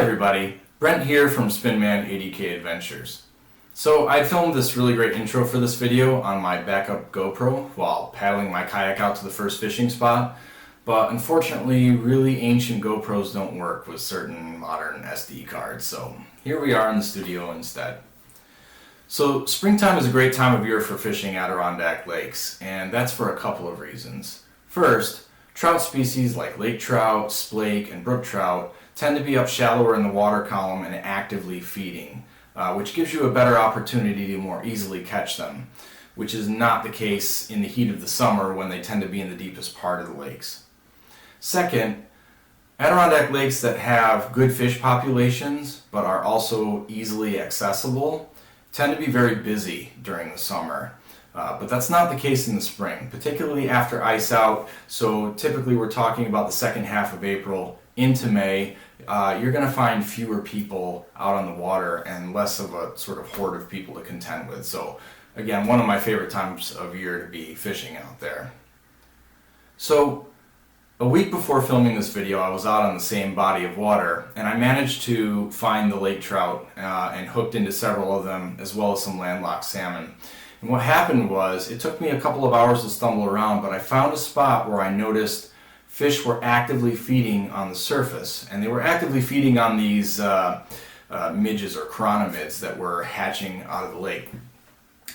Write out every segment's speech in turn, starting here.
everybody, Brent here from Spinman 80K Adventures. So I filmed this really great intro for this video on my backup GoPro while paddling my kayak out to the first fishing spot, but unfortunately really ancient GoPros don't work with certain modern SD cards, so here we are in the studio instead. So springtime is a great time of year for fishing Adirondack lakes, and that's for a couple of reasons. First, trout species like lake trout, splake, and brook trout tend to be up shallower in the water column and actively feeding, which gives you a better opportunity to more easily catch them, which is not the case in the heat of the summer when they tend to be in the deepest part of the lakes. Second, Adirondack lakes that have good fish populations but are also easily accessible tend to be very busy during the summer. But that's not the case in the spring, particularly after ice out. So typically we're talking about the second half of April into May. You're going to find fewer people out on the water and less of a sort of horde of people to contend with. So again, one of my favorite times of year to be fishing out there. So a week before filming this video, I was out on the same body of water, and I managed to find the lake trout and hooked into several of them, as well as some landlocked salmon. And what happened was, it took me a couple of hours to stumble around, but I found a spot where I noticed fish were actively feeding on the surface, and they were actively feeding on these midges or chironomids that were hatching out of the lake.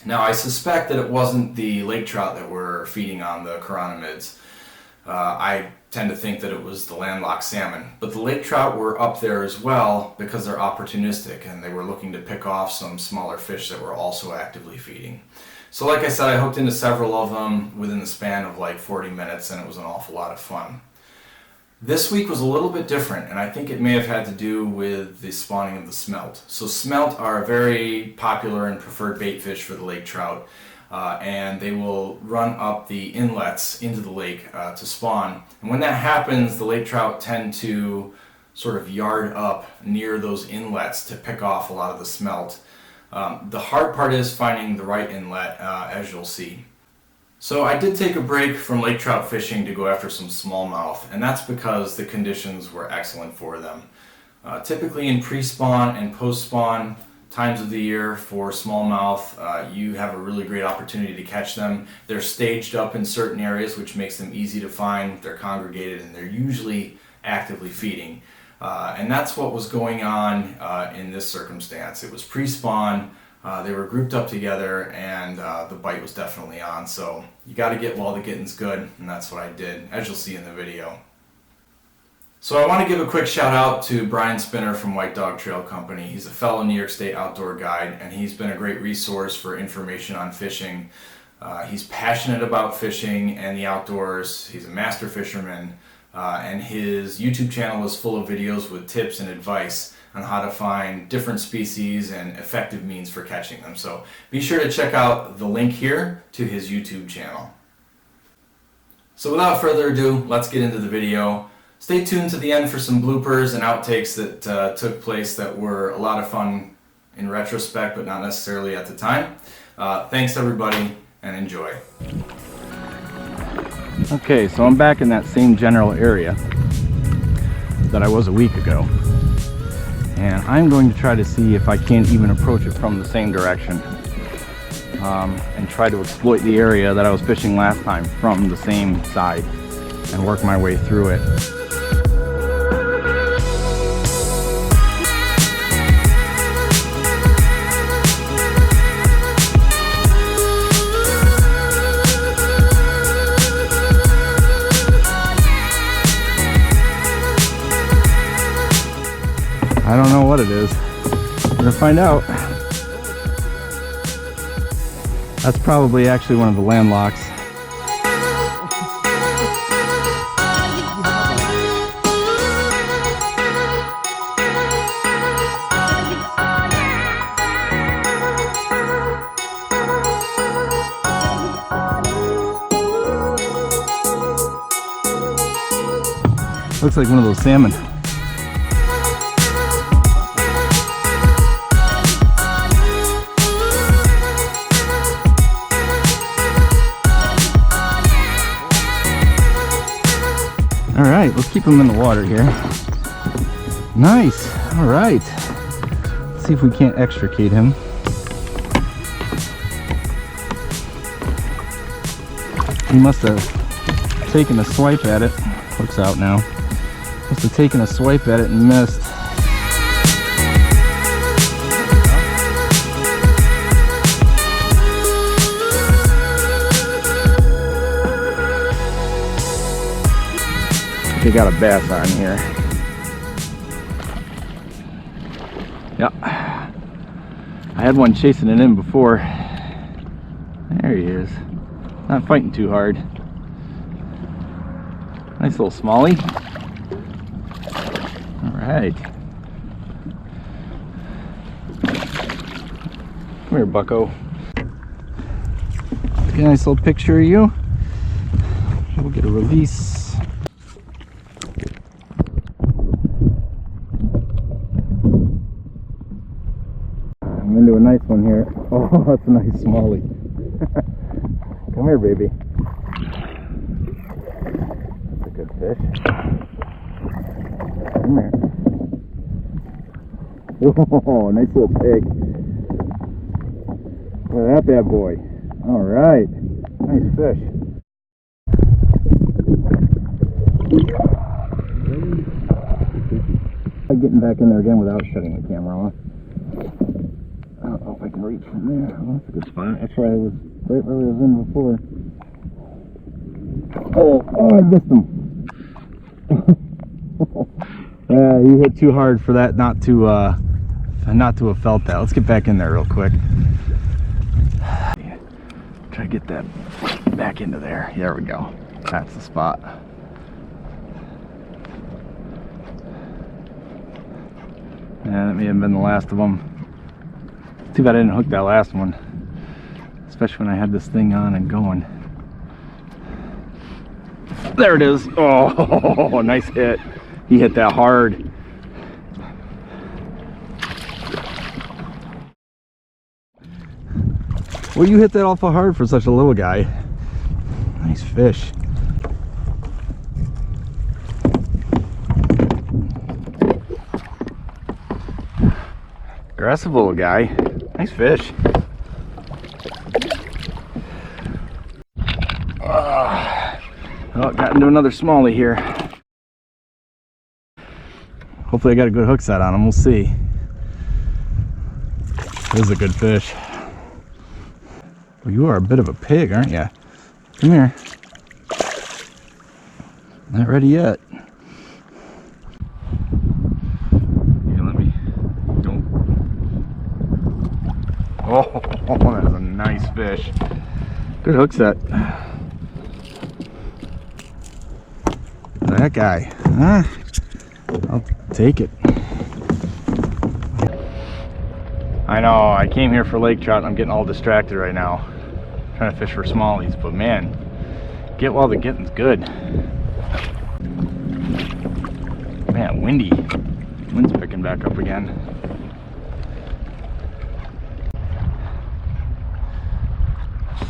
Now I suspect that it wasn't the lake trout that were feeding on the chironomids. I tend to think that it was the landlocked salmon, but the lake trout were up there as well because they're opportunistic and they were looking to pick off some smaller fish that were also actively feeding. So like I said, I hooked into several of them within the span of like 40 minutes, and it was an awful lot of fun. This week was a little bit different, and I think it may have had to do with the spawning of the smelt. So smelt are a very popular and preferred bait fish for the lake trout. And they will run up the inlets into the lake to spawn. And when that happens, the lake trout tend to sort of yard up near those inlets to pick off a lot of the smelt. The hard part is finding the right inlet, as you'll see. So I did take a break from lake trout fishing to go after some smallmouth, and that's because the conditions were excellent for them. Typically in pre-spawn and post-spawn times of the year for smallmouth, you have a really great opportunity to catch them. They're staged up in certain areas, which makes them easy to find. They're congregated and they're usually actively feeding. And that's what was going on in this circumstance. It was pre-spawn, they were grouped up together, and the bite was definitely on. So you got to get while the getting's good, and that's what I did, as you'll see in the video. So I want to give a quick shout out to Bryan from White Dog Trail Company. He's a fellow New York State outdoor guide, and he's been a great resource for information on fishing. He's passionate about fishing and the outdoors. He's a master fisherman, and his YouTube channel is full of videos with tips and advice on how to find different species and effective means for catching them. So be sure to check out the link here to his YouTube channel. So without further ado, let's get into the video. Stay tuned to the end for some bloopers and outtakes that took place that were a lot of fun in retrospect, but not necessarily at the time. Thanks everybody, and enjoy. Okay, so I'm back in that same general area that I was a week ago. And I'm going to try to see if I can't even approach it from the same direction. And try to exploit the area that I was fishing last time from the same side and work my way through it. I don't know what it is. We're gonna find out. That's probably actually one of the landlocks. Looks like one of those salmon. All right, let's keep them in the water here. Nice. All right. Let's see if we can't extricate him. He must have taken a swipe at it. Hook's out now. Must have taken a swipe at it and missed. They got a bass on here. Yep. I had one chasing it in before. There he is. Not fighting too hard. Nice little smallie. Alright. Come here, bucko. Get a nice little picture of you. We'll get a release. I'm into a nice one here. Oh, that's a nice smallie. Come here, baby. That's a good fish. Come here. Oh, nice little pig. Look at that bad boy. All right. Nice fish. I'm getting back in there again without shutting the camera off. I don't know if I can reach from there. Oh, that's a good spot. That's where I was, right where I was in before. Oh, I missed him. Yeah, he hit too hard for that not to have felt that. Let's get back in there real quick. Try to get that back into there. There we go. That's the spot. Yeah, that may have been the last of them. Too bad I didn't hook that last one, especially when I had this thing on and going. There it is. Oh, nice hit. He hit that hard. Well, you hit that awful hard for such a little guy. Nice fish. Aggressive little guy. Nice fish. Oh, got into another smallie here. Hopefully I got a good hook set on him. We'll see. This is a good fish. Well, you are a bit of a pig, aren't you? Come here. Not ready yet. Here, let me go. Oh, that is a nice fish. Good hook set. That guy. I'll take it. I know, I came here for lake trout and I'm getting all distracted right now. Trying to fish for smallies, but man, get while the getting's good. Man, windy. Wind's picking back up again.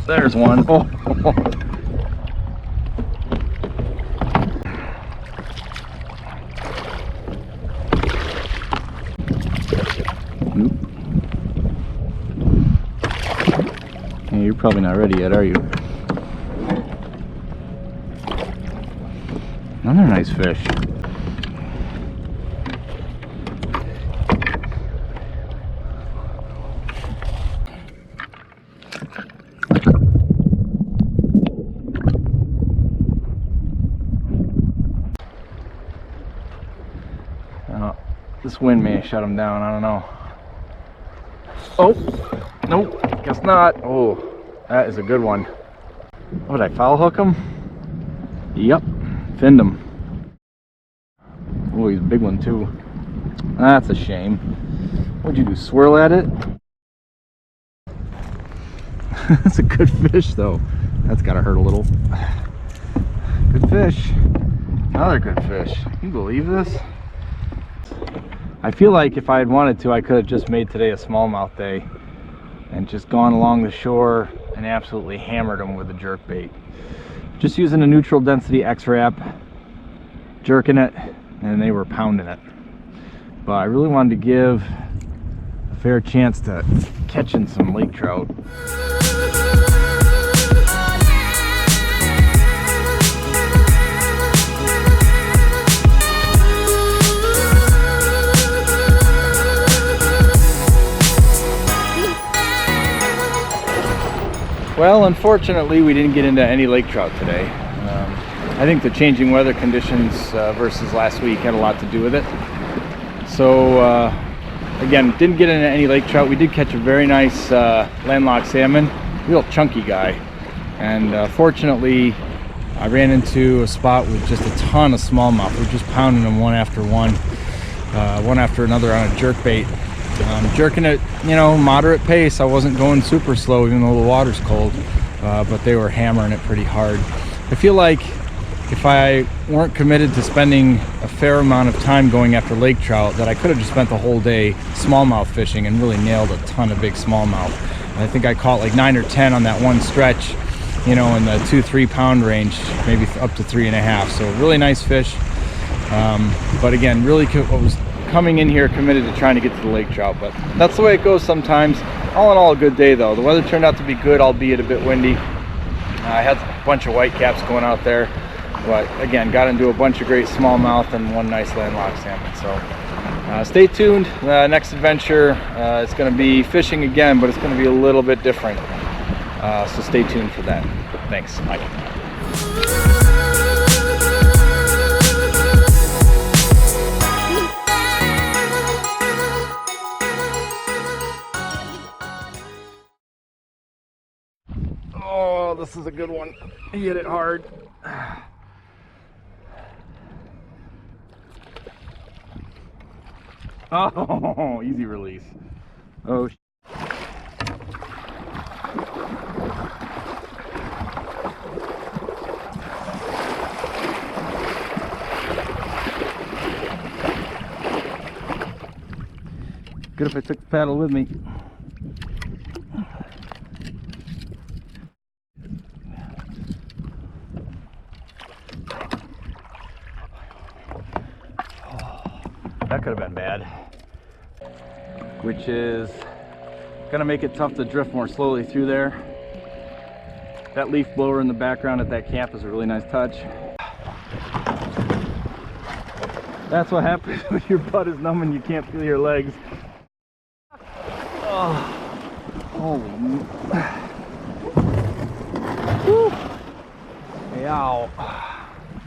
There's one. Oh. You're probably not ready yet, are you? Another nice fish. This wind may have shut him down, I don't know. Oh, nope, guess not. Oh, that is a good one. Oh, did I foul hook him? Yep, finned him. Oh, he's a big one too. That's a shame. What'd you do, swirl at it? That's a good fish though. That's gotta hurt a little. Good fish. Another good fish. Can you believe this? I feel like if I had wanted to, I could have just made today a smallmouth day and just gone along the shore and absolutely hammered them with a jerk bait. Just using a neutral density X-Wrap, jerking it, and they were pounding it. but I really wanted to give a fair chance to catching some lake trout. Well, unfortunately, we didn't get into any lake trout today. I think the changing weather conditions versus last week had a lot to do with it. So, again, didn't get into any lake trout. We did catch a very nice landlocked salmon, real chunky guy. And fortunately, I ran into a spot with just a ton of smallmouth. We're just pounding them one after another on a jerkbait. Jerking it, you know, moderate pace. I wasn't going super slow even though the water's cold, but they were hammering it pretty hard. I feel like if I weren't committed to spending a fair amount of time going after lake trout, that I could have just spent the whole day smallmouth fishing and really nailed a ton of big smallmouth. And I think I caught like 9 or 10 on that one stretch, you know, in the 2-3 pound range, maybe up to 3.5. So really nice fish. But again, really was coming in here committed to trying to get to the lake trout, but that's the way it goes sometimes. All in all, a good day though. The weather turned out to be good, albeit a bit windy. I had a bunch of whitecaps going out there, but again, got into a bunch of great smallmouth and one nice landlocked salmon. So stay tuned. Next adventure, it's going to be fishing again, but it's going to be a little bit different. So stay tuned for that. Thanks. Bye. Oh, this is a good one. He hit it hard. Oh, easy release. Oh, good if I took the paddle with me. That could have been bad, which is gonna make it tough to drift more slowly through there. That leaf blower in the background at that camp is a really nice touch. That's what happens when your butt is numb and you can't feel your legs. Oh, holy. Whew. Hey, ow.